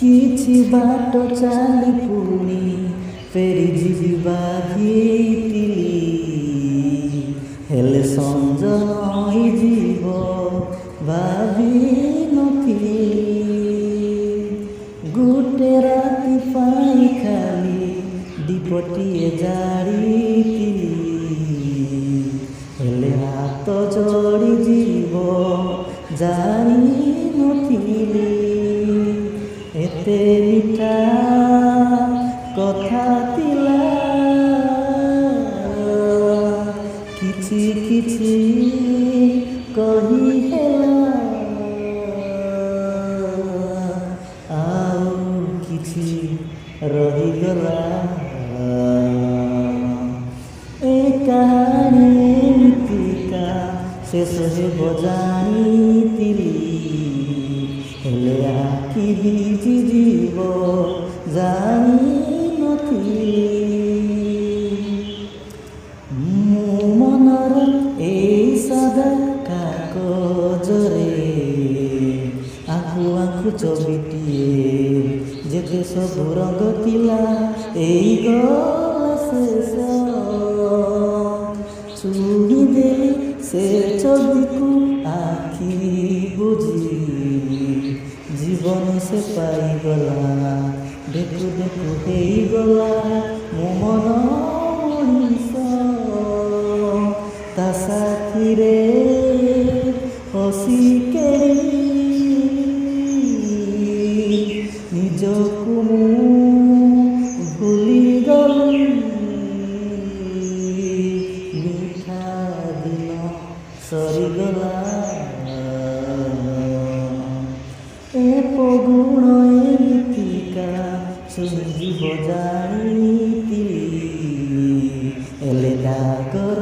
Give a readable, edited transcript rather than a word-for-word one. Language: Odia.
କିଛି ବାଟ ଚାଲି ପୁଣି ଫେରି ଯିବି ଭାବିଥିଲି, ହେଲେ ସଞ୍ଜ ହୋଇଯିବ ଭାବିନଥିଲି। ଗୋଟେ ରାତି ପାଇଁ ଖାଲି ଦୀପଟିଏ ଜାଳିଥିଲି, ହେଲେ ହାତ ଜଳିଯିବ ଜାଣିନଥିଲି। ଏତେ ମିଠା କଥା ଥିଲା, କିଛି କିଛି କହି ହେଲା, ଆଉ କିଛି ରହିଗଲା। ଏ କାହାଣୀ ଏମିତିକା ଶେଷ ହେବ ଜାଣିଥିଲି, ହେଲେ ଆଖି ଭିଜିଯିବ ଜାଣିନଥିଲି। ମୁଁ ମନର ଏଇ ସାଦା କାଗଜରେ ଆଙ୍କୁ ଆଙ୍କୁ ଛବିଟିଏ, ଯେତେ ସବୁ ରଙ୍ଗ ଥିଲା ଏଇ ଗଲା ଶେଷ। ଛୁଇଁଦେଲି ସେ ଛବିକୁ ଆଖି ବୁଝି, ଜୀବନ ସେ ପାଇଗଲା। ଦେଖୁ ଦେଖୁ ହେଇଗଲା ମୋ ମନ ମଣିଷ, ତା ସାଥିରେ ହସି ଖେଳି ନିଜକୁ ମୁଁ ଭୁଲିଗଲି। ମିଠା ଦିନ ସରିଗଲା, ଏ ପଗୁଣ ଏମିତିକା ଶୁଣିଯିବ ଜାଣିଥିଲି, ହେଲେ ଡାକର